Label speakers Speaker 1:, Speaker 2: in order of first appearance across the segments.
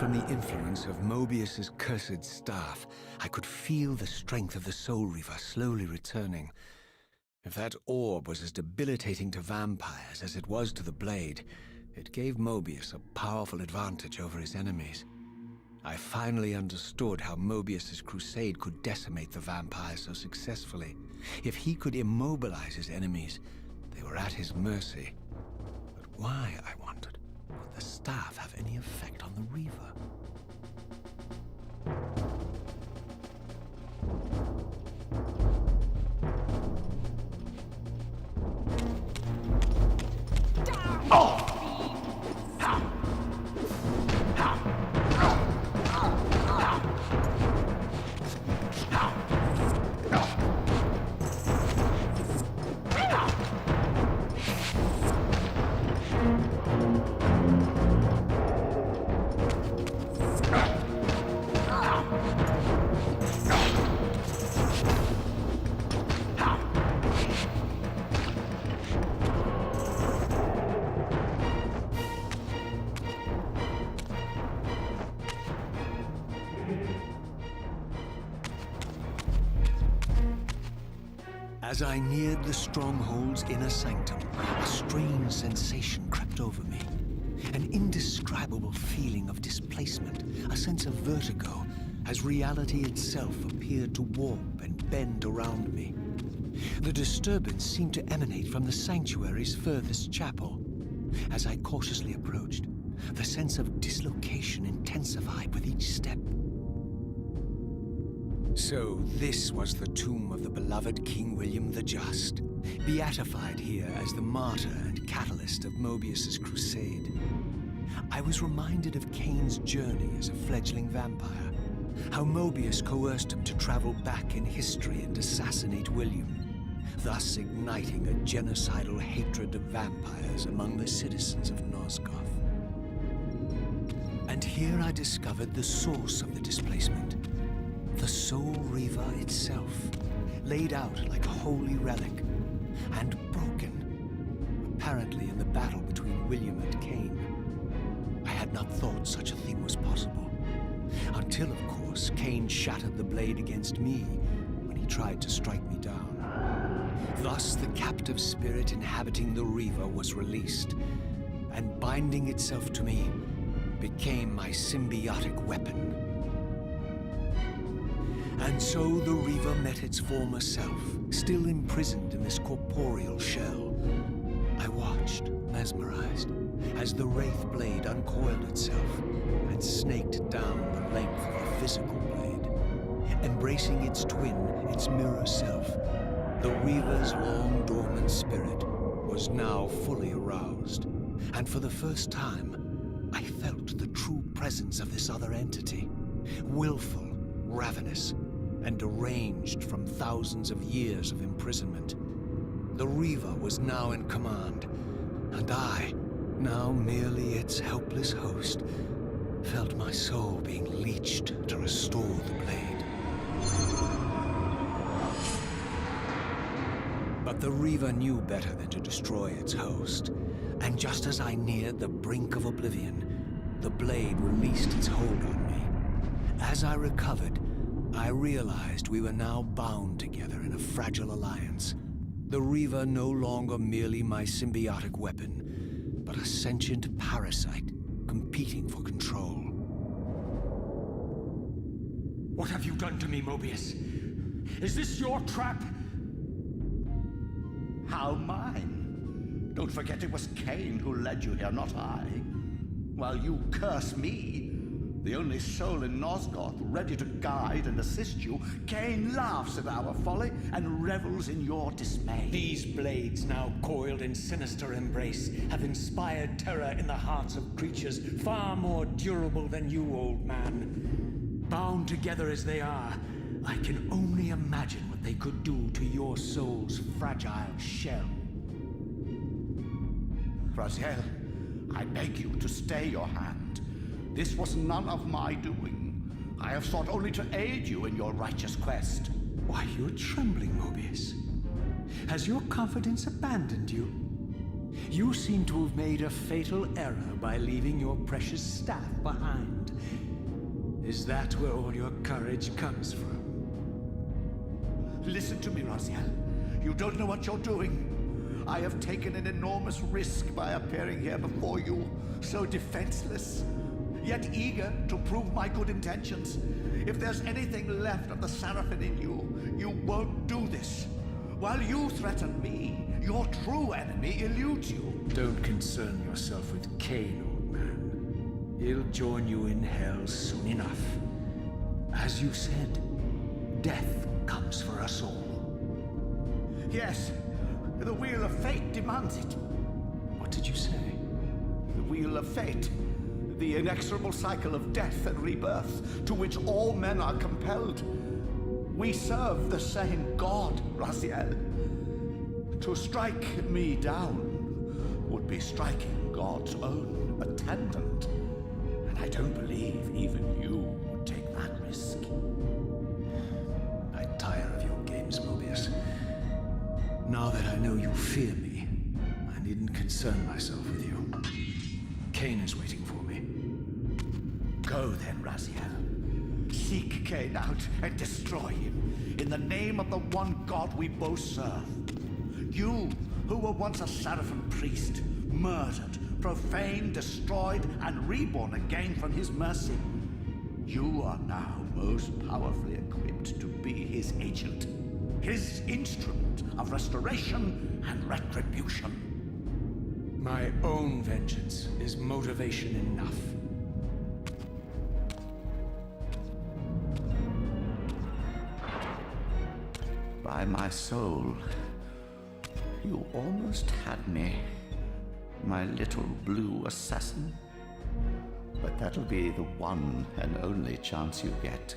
Speaker 1: from the influence of Mobius's cursed staff, I could feel the strength of the Soul Reaver slowly returning. If that orb was as debilitating to vampires as it was to the blade, it gave Mobius a powerful advantage over his enemies. I finally understood how Mobius's crusade could decimate the vampires so successfully. If he could immobilize his enemies, they were at his mercy. But why, I wondered, would the staff have any effect on the Reaver? As I neared the stronghold's inner sanctum, a strange sensation crept over me. An indescribable feeling of displacement, a sense of vertigo, as reality itself appeared to warp and bend around me. The disturbance seemed to emanate from the sanctuary's furthest chapel. As I cautiously approached, the sense of dislocation intensified with each step. So this was the tomb of the beloved King William the Just, beatified here as the martyr and catalyst of Mobius's crusade. I was reminded of Kain's journey as a fledgling vampire, how Mobius coerced him to travel back in history and assassinate William, thus igniting a genocidal hatred of vampires among the citizens of Nosgoth. And here I discovered the source of the displacement. The Soul Reaver itself, laid out like a holy relic, and broken, apparently in the battle between William and Kain. I had not thought such a thing was possible, until, of course, Kain shattered the blade against me when he tried to strike me down. Thus, the captive spirit inhabiting the Reaver was released, and binding itself to me became my symbiotic weapon. And so the Reaver met its former self, still imprisoned in this corporeal shell. I watched, mesmerized, as the Wraith blade uncoiled itself and snaked down the length of the physical blade. Embracing its twin, its mirror self, the Reaver's long-dormant spirit was now fully aroused. And for the first time, I felt the true presence of this other entity, willful, ravenous, and deranged from thousands of years of imprisonment. The Reaver was now in command, and I, now merely its helpless host, felt my soul being leeched to restore the blade. But the Reaver knew better than to destroy its host, and just as I neared the brink of oblivion, the blade released its hold on me. As I recovered, I realized we were now bound together in a fragile alliance. The Reaver no longer merely my symbiotic weapon, but a sentient parasite competing for control.
Speaker 2: What have you done to me, Mobius? Is this your trap?
Speaker 3: How mine? Don't forget it was Kain who led you here, not I. While you curse me, the only soul in Nosgoth ready to guide and assist you, Kain laughs at our folly and revels in your dismay.
Speaker 2: These blades, now coiled in sinister embrace, have inspired terror in the hearts of creatures far more durable than you, old man. Bound together as they are, I can only imagine what they could do to your soul's fragile shell.
Speaker 3: Raziel, I beg you to stay your hand. This was none of my doing. I have sought only to aid you in your righteous quest.
Speaker 2: Why, you're trembling, Mobius. Has your confidence abandoned you? You seem to have made a fatal error by leaving your precious staff behind. Is that where all your courage comes from?
Speaker 3: Listen to me, Raziel. You don't know what you're doing. I have taken an enormous risk by appearing here before you, so defenseless, yet eager to prove my good intentions. If there's anything left of the Seraphim in you, you won't do this. While you threaten me, your true enemy eludes you.
Speaker 2: Don't concern yourself with Kain, old man. He'll join you in hell soon enough. As you said, death comes for us all.
Speaker 3: Yes, the Wheel of Fate demands it.
Speaker 2: What did you say?
Speaker 3: The Wheel of Fate. The inexorable cycle of death and rebirth to which all men are compelled. We serve the same God, Raziel. To strike me down would be striking God's own attendant. And I don't believe even you would take that risk.
Speaker 2: I tire of your games, Mobius. Now that I know you fear me, I needn't concern myself with you. Kain is waiting for me.
Speaker 3: Go then, Raziel. Seek Kain out and destroy him in the name of the one God we both serve. You, who were once a Seraphim priest, murdered, profaned, destroyed, and reborn again from his mercy. You are now most powerfully equipped to be his agent, his instrument of restoration and retribution.
Speaker 2: My own vengeance is motivation enough.
Speaker 3: By my soul, you almost had me, my little blue assassin. But that'll be the one and only chance you get.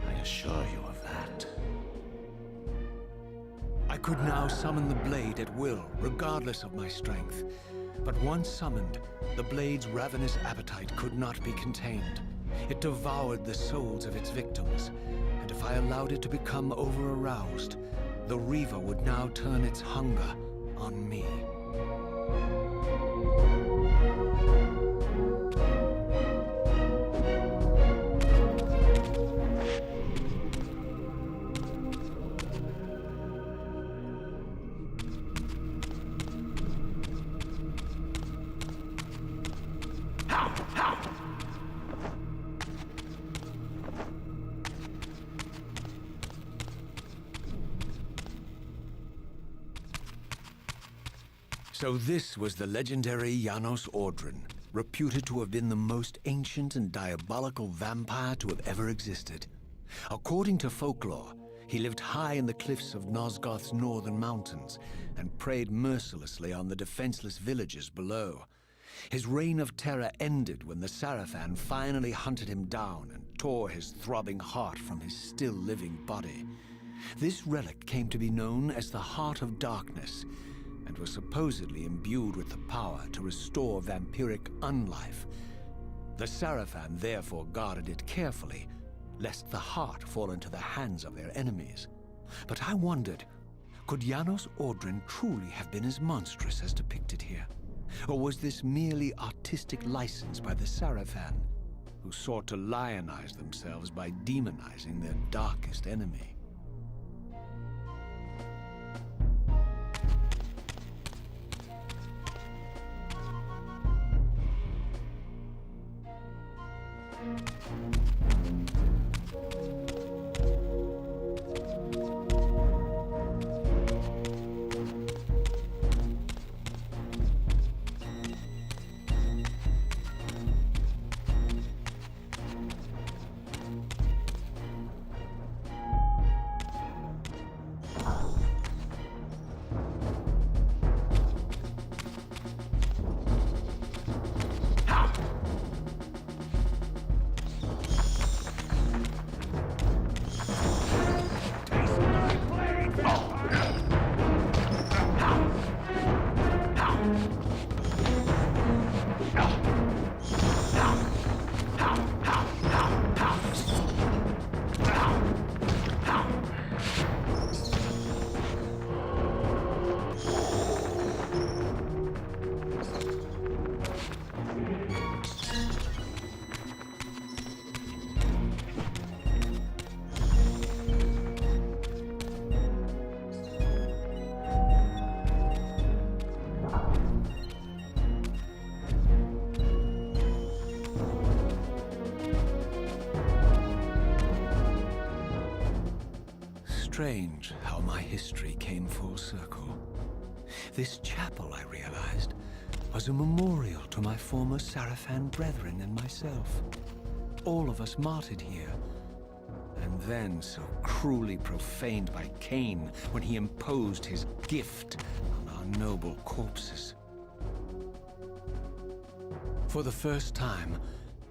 Speaker 3: I assure you of that.
Speaker 1: I could now summon the blade at will, regardless of my strength. But once summoned, the blade's ravenous appetite could not be contained. It devoured the souls of its victims, and if I allowed it to become over-aroused, the Reaver would now turn its hunger on me. So this was the legendary Janos Ordrin, reputed to have been the most ancient and diabolical vampire to have ever existed. According to folklore, he lived high in the cliffs of Nosgoth's northern mountains and preyed mercilessly on the defenseless villages below. His reign of terror ended when the Seraphim finally hunted him down and tore his throbbing heart from his still-living body. This relic came to be known as the Heart of Darkness, and was supposedly imbued with the power to restore vampiric unlife. The Seraphim therefore guarded it carefully, lest the heart fall into the hands of their enemies. But I wondered, could Janos Ordrin truly have been as monstrous as depicted here? Or was this merely artistic license by the Seraphim, who sought to lionize themselves by demonizing their darkest enemy? Strange how my history came full circle. This chapel, I realized, was a memorial to my former Sarafan brethren and myself. All of us martyred here, and then so cruelly profaned by Kain when he imposed his gift on our noble corpses. For the first time,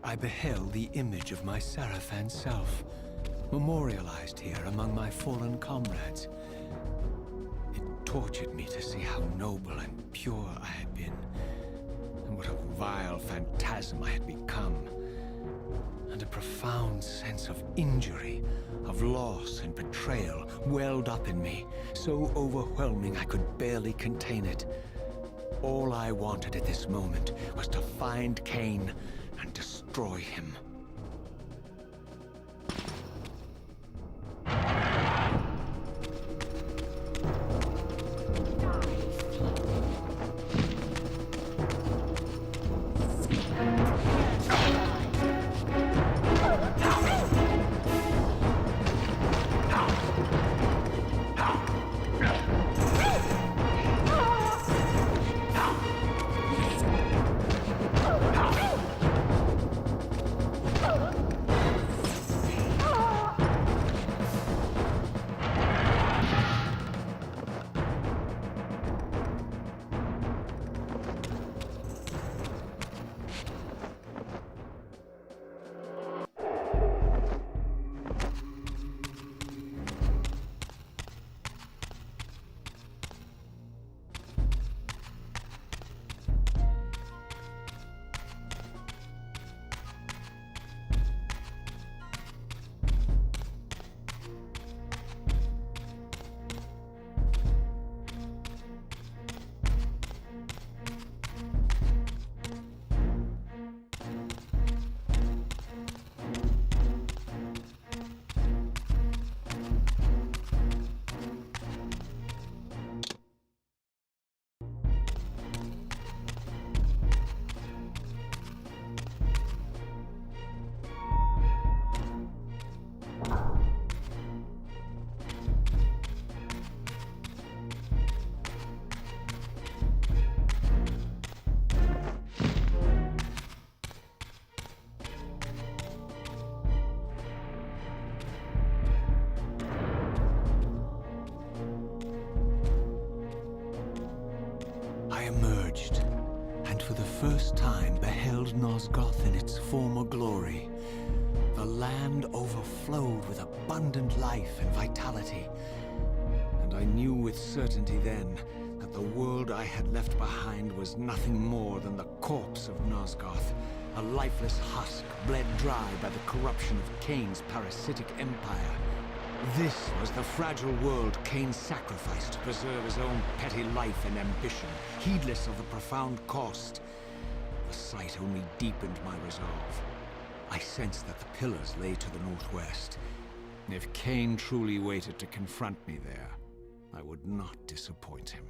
Speaker 1: I beheld the image of my Sarafan self, memorialized here among my fallen comrades. It tortured me to see how noble and pure I had been, and what a vile phantasm I had become. And a profound sense of injury, of loss and betrayal welled up in me, so overwhelming I could barely contain it. All I wanted at this moment was to find Kain and destroy him. Emerged, and for the first time beheld Nosgoth in its former glory. The land overflowed with abundant life and vitality, and I knew with certainty then that the world I had left behind was nothing more than the corpse of Nosgoth, a lifeless husk bled dry by the corruption of Kain's parasitic empire. This was the fragile world Kain sacrificed to preserve his own petty life and ambition, heedless of the profound cost. The sight only deepened my resolve. I sensed that the pillars lay to the northwest. If Kain truly waited to confront me there, I would not disappoint him.